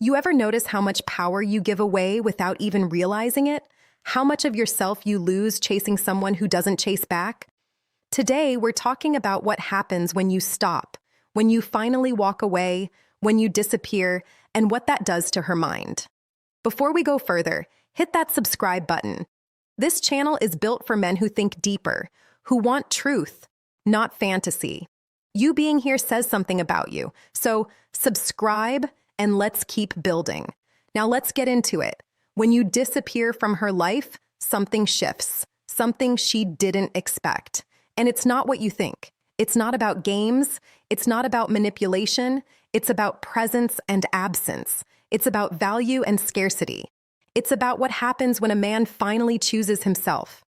You ever notice how much power you give away without even realizing it? How much of yourself you lose chasing someone who doesn't chase back? Today, we're talking about what happens when you stop, when you finally walk away, when you disappear, and what that does to her mind. Before we go further, hit that subscribe button. This channel is built for men who think deeper, who want truth, not fantasy. You being here says something about you, so subscribe and let's keep building. Now let's get into it. When you disappear from her life, something shifts, something she didn't expect. And it's not what you think. It's not about games. It's not about manipulation. It's about presence and absence. It's about value and scarcity. It's about what happens when a man finally chooses himself.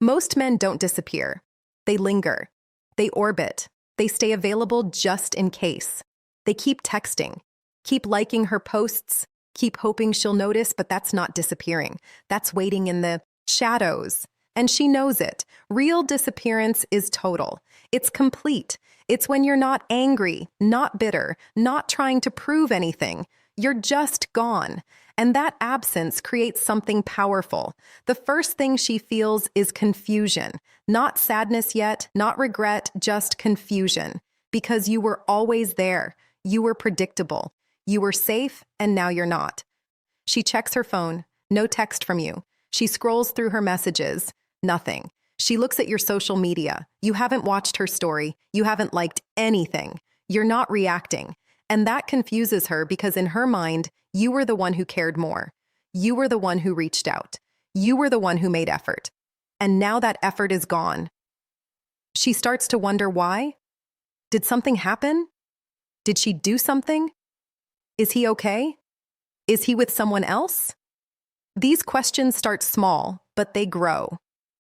Most men don't disappear. They linger. They orbit. They stay available just in case. They keep texting, keep liking her posts, keep hoping she'll notice, but that's not disappearing. That's waiting in the shadows. And she knows it. Real disappearance is total. It's complete. It's when you're not angry, not bitter, not trying to prove anything. You're just gone. And that absence creates something powerful. The first thing she feels is confusion. Not sadness yet, not regret, just confusion. Because you were always there. You were predictable. You were safe, and now you're not. She checks her phone. No text from you. She scrolls through her messages. Nothing. She looks at your social media. You haven't watched her story. You haven't liked anything. You're not reacting. And that confuses her because in her mind, you were the one who cared more. You were the one who reached out. You were the one who made effort. And now that effort is gone. She starts to wonder why. Did something happen? Did she do something? Is he okay? Is he with someone else? These questions start small, but they grow.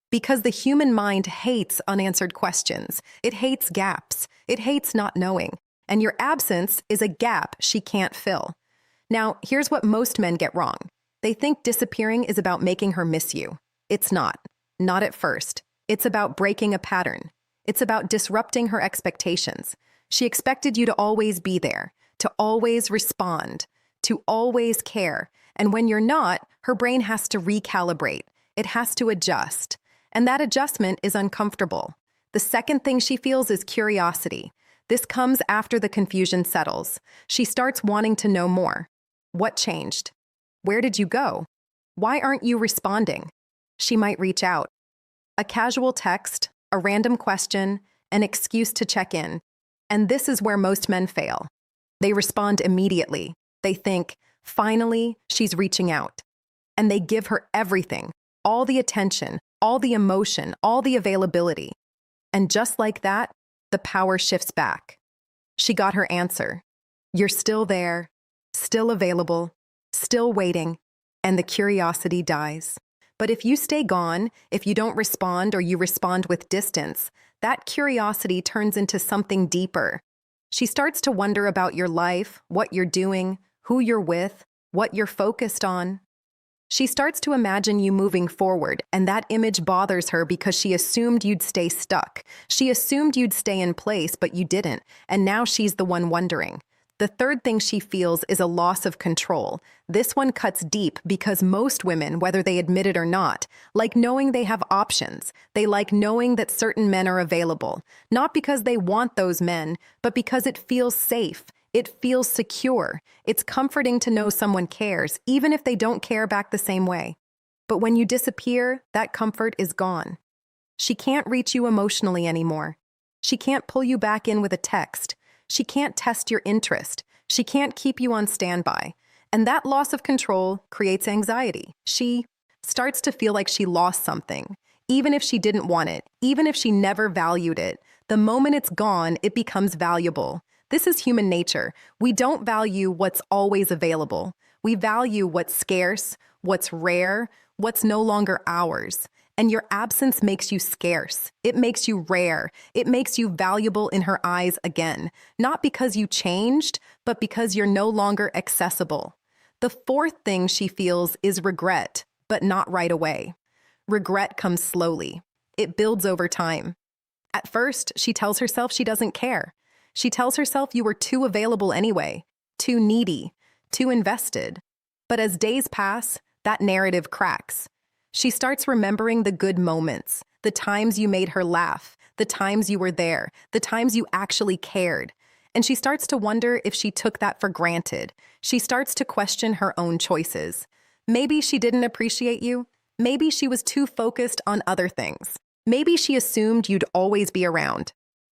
Because the human mind hates unanswered questions. It hates gaps. It hates not knowing. And your absence is a gap she can't fill. Now, here's what most men get wrong. They think disappearing is about making her miss you. It's not. Not at first. It's about breaking a pattern. It's about disrupting her expectations. She expected you to always be there, to always respond, to always care. And when you're not, her brain has to recalibrate. It has to adjust. And that adjustment is uncomfortable. The second thing she feels is curiosity. This comes after the confusion settles. She starts wanting to know more. What changed? Where did you go? Why aren't you responding? She might reach out. A casual text, a random question, an excuse to check in. And this is where most men fail. They respond immediately. They think, finally, she's reaching out. And they give her everything, all the attention, all the emotion, all the availability. And just like that, the power shifts back. She got her answer. You're still there, still available, still waiting, and the curiosity dies. But if you stay gone, if you don't respond or you respond with distance, that curiosity turns into something deeper. She starts to wonder about your life, what you're doing, who you're with, what you're focused on. She starts to imagine you moving forward, and that image bothers her because she assumed you'd stay stuck. She assumed you'd stay in place, but you didn't, and now she's the one wondering. The third thing she feels is a loss of control. This one cuts deep because most women, whether they admit it or not, like knowing they have options. They like knowing that certain men are available, not because they want those men, but because it feels safe. It feels secure. It's comforting to know someone cares, even if they don't care back the same way. But when you disappear, that comfort is gone. She can't reach you emotionally anymore. She can't pull you back in with a text. She can't test your interest. She can't keep you on standby. And that loss of control creates anxiety. She starts to feel like she lost something, even if she didn't want it, even if she never valued it. The moment it's gone, it becomes valuable. This is human nature. We don't value what's always available. We value what's scarce, what's rare, what's no longer ours. And your absence makes you scarce. It makes you rare. It makes you valuable in her eyes again. Not because you changed, but because you're no longer accessible. The fourth thing she feels is regret, but not right away. Regret comes slowly. It builds over time. At first, she tells herself she doesn't care. She tells herself you were too available anyway, too needy, too invested. But as days pass, that narrative cracks. She starts remembering the good moments, the times you made her laugh, the times you were there, the times you actually cared. And she starts to wonder if she took that for granted. She starts to question her own choices. Maybe she didn't appreciate you. Maybe she was too focused on other things. Maybe she assumed you'd always be around.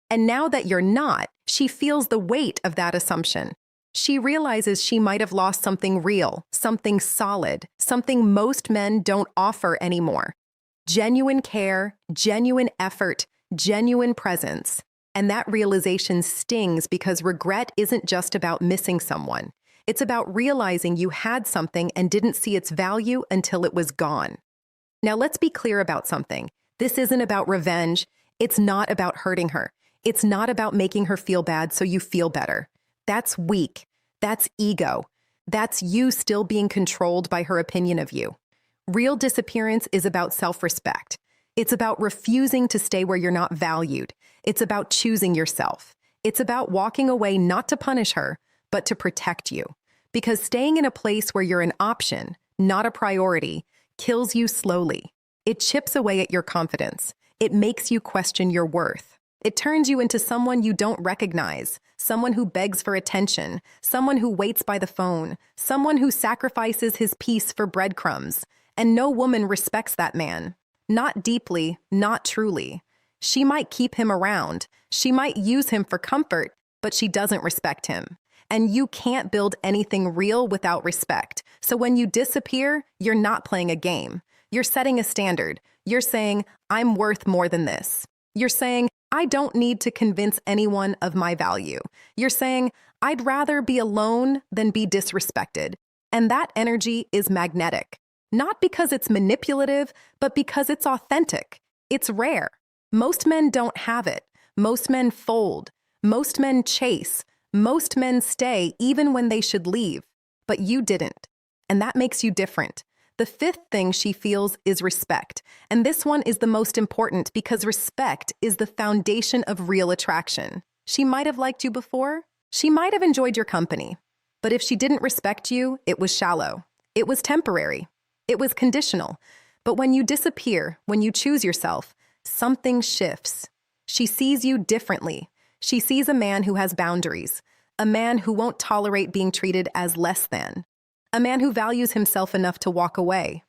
And now that you're not, she feels the weight of that assumption. She realizes she might have lost something real, something solid, something most men don't offer anymore. Genuine care, genuine effort, genuine presence. And that realization stings because regret isn't just about missing someone. It's about realizing you had something and didn't see its value until it was gone. Now let's be clear about something. This isn't about revenge. It's not about hurting her. It's not about making her feel bad so you feel better. That's weak. That's ego. That's you still being controlled by her opinion of you. Real disappearance is about self-respect. It's about refusing to stay where you're not valued. It's about choosing yourself. It's about walking away not to punish her, but to protect you. Because staying in a place where you're an option, not a priority, kills you slowly. It chips away at your confidence. It makes you question your worth. It turns you into someone you don't recognize, someone who begs for attention, someone who waits by the phone, someone who sacrifices his peace for breadcrumbs. And no woman respects that man. Not deeply, not truly. She might keep him around. She might use him for comfort, but she doesn't respect him. And you can't build anything real without respect. So when you disappear, you're not playing a game. You're setting a standard. You're saying, I'm worth more than this. You're saying, I don't need to convince anyone of my value. You're saying, I'd rather be alone than be disrespected. And that energy is magnetic. Not because it's manipulative, but because it's authentic. It's rare. Most men don't have it. Most men fold. Most men chase. Most men stay even when they should leave. But you didn't. And that makes you different. The fifth thing she feels is respect. And this one is the most important because respect is the foundation of real attraction. She might have liked you before. She might have enjoyed your company. But if she didn't respect you, it was shallow. It was temporary. It was conditional. But when you disappear, when you choose yourself, something shifts. She sees you differently. She sees a man who has boundaries, a man who won't tolerate being treated as less than, a man who values himself enough to walk away.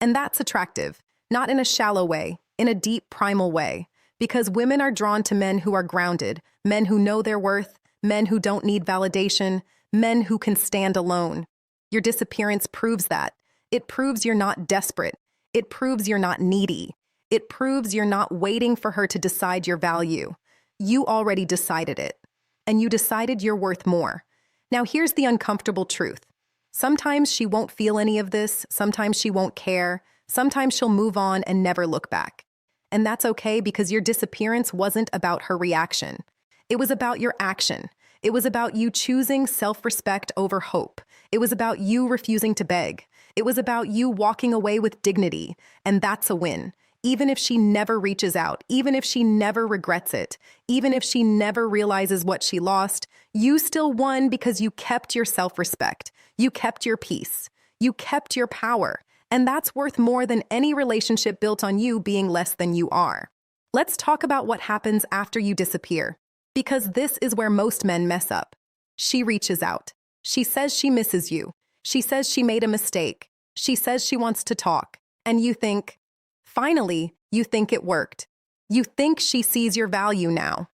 And that's attractive, not in a shallow way, in a deep, primal way, because women are drawn to men who are grounded, men who know their worth, men who don't need validation, men who can stand alone. Your disappearance proves that. It proves you're not desperate. It proves you're not needy. It proves you're not waiting for her to decide your value. You already decided it. And you decided you're worth more. Now here's the uncomfortable truth. Sometimes she won't feel any of this. Sometimes she won't care. Sometimes she'll move on and never look back. And that's okay because your disappearance wasn't about her reaction. It was about your action. It was about you choosing self-respect over hope. It was about you refusing to beg. It was about you walking away with dignity. And that's a win. Even if she never reaches out, even if she never regrets it, even if she never realizes what she lost, you still won because you kept your self-respect. You kept your peace. You kept your power. And that's worth more than any relationship built on you being less than you are. Let's talk about what happens after you disappear. Because this is where most men mess up. She reaches out. She says she misses you. She says she made a mistake. She says she wants to talk. And you think, finally, you think it worked. You think she sees your value now.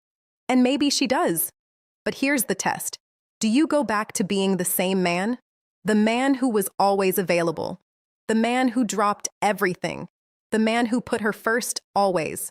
And maybe she does. But here's the test. Do you go back to being the same man? The man who was always available. The man who dropped everything. The man who put her first always.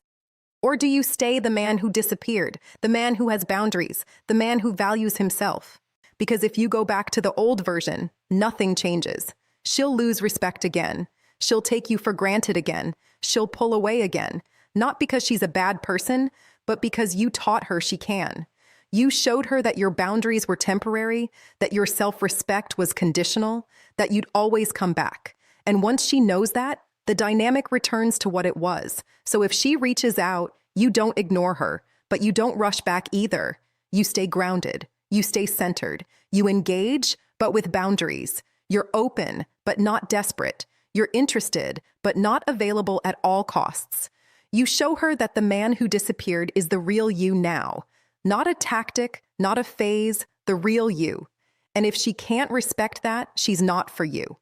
Or do you stay the man who disappeared, the man who has boundaries, the man who values himself? Because if you go back to the old version, nothing changes. She'll lose respect again. She'll take you for granted again. She'll pull away again. Not because she's a bad person, but because you taught her she can. You showed her that your boundaries were temporary, that your self-respect was conditional, that you'd always come back. And once she knows that, the dynamic returns to what it was. So if she reaches out, you don't ignore her, but you don't rush back either. You stay grounded. You stay centered. You engage, but with boundaries. You're open, but not desperate. You're interested, but not available at all costs. You show her that the man who disappeared is the real you now. Not a tactic, not a phase, the real you. And if she can't respect that, she's not for you.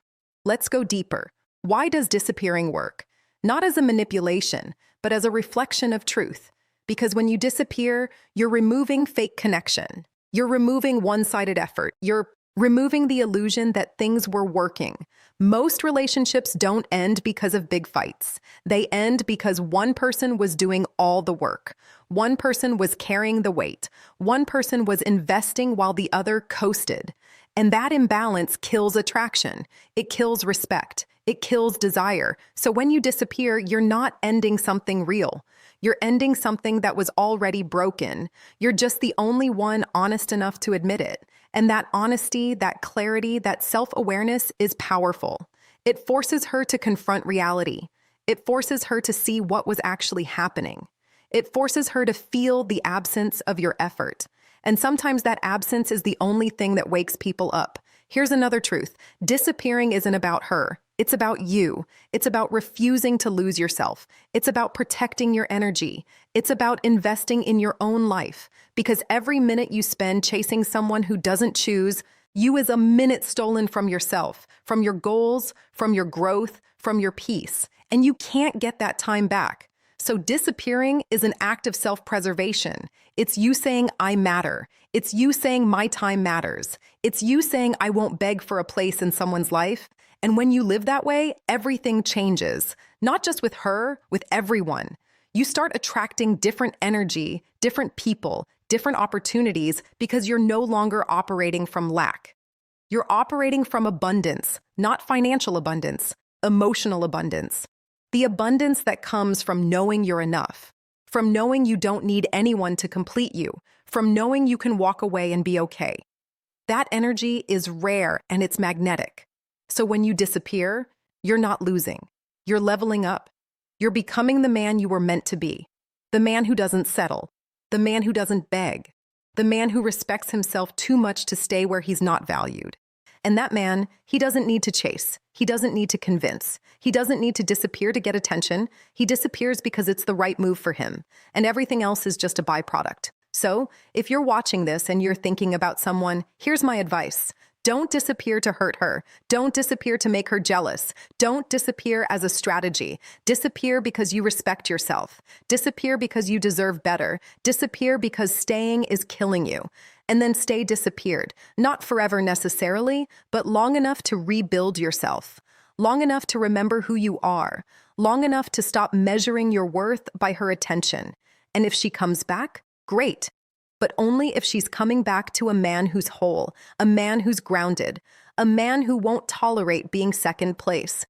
Let's go deeper. Why does disappearing work? Not as a manipulation, but as a reflection of truth. Because when you disappear, you're removing fake connection. You're removing one-sided effort. You're removing the illusion that things were working. Most relationships don't end because of big fights. They end because one person was doing all the work. One person was carrying the weight. One person was investing while the other coasted. And that imbalance kills attraction. It kills respect. It kills desire. So when you disappear, you're not ending something real. You're ending something that was already broken. You're just the only one honest enough to admit it. And that honesty, that clarity, that self-awareness is powerful. It forces her to confront reality. It forces her to see what was actually happening. It forces her to feel the absence of your effort. And sometimes that absence is the only thing that wakes people up. Here's another truth. Disappearing isn't about her. It's about you. It's about refusing to lose yourself. It's about protecting your energy. It's about investing in your own life. Because every minute you spend chasing someone who doesn't choose you is a minute stolen from yourself, from your goals, from your growth, from your peace. And you can't get that time back. So disappearing is an act of self-preservation. It's you saying, I matter. It's you saying, my time matters. It's you saying, I won't beg for a place in someone's life. And when you live that way, everything changes. Not just with her, with everyone. You start attracting different energy, different people, different opportunities because you're no longer operating from lack. You're operating from abundance, not financial abundance, emotional abundance. The abundance that comes from knowing you're enough, from knowing you don't need anyone to complete you, from knowing you can walk away and be okay. That energy is rare and it's magnetic. So when you disappear, you're not losing. You're leveling up. You're becoming the man you were meant to be. The man who doesn't settle. The man who doesn't beg. The man who respects himself too much to stay where he's not valued. And that man, he doesn't need to chase. He doesn't need to convince. He doesn't need to disappear to get attention. He disappears because it's the right move for him. And everything else is just a byproduct. So, if you're watching this and you're thinking about someone, here's my advice. Don't disappear to hurt her. Don't disappear to make her jealous. Don't disappear as a strategy. Disappear because you respect yourself. Disappear because you deserve better. Disappear because staying is killing you. And then stay disappeared. Not forever necessarily, but long enough to rebuild yourself. Long enough to remember who you are. Long enough to stop measuring your worth by her attention. And if she comes back, great. But only if she's coming back to a man who's whole, a man who's grounded, a man who won't tolerate being second place.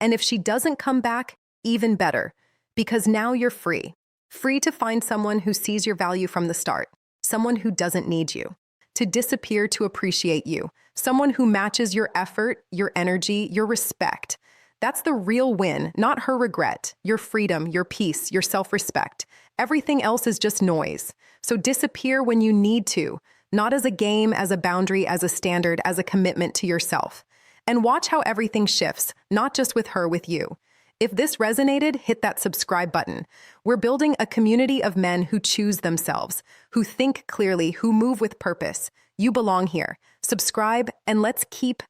And if she doesn't come back, even better, because now you're free. Free to find someone who sees your value from the start, someone who doesn't need you, to disappear to appreciate you, someone who matches your effort, your energy, your respect. That's the real win, not her regret, your freedom, your peace, your self-respect. Everything else is just noise. So disappear when you need to, not as a game, as a boundary, as a standard, as a commitment to yourself. And watch how everything shifts, not just with her, with you. If this resonated, hit that subscribe button. We're building a community of men who choose themselves, who think clearly, who move with purpose. You belong here. Subscribe, and let's keep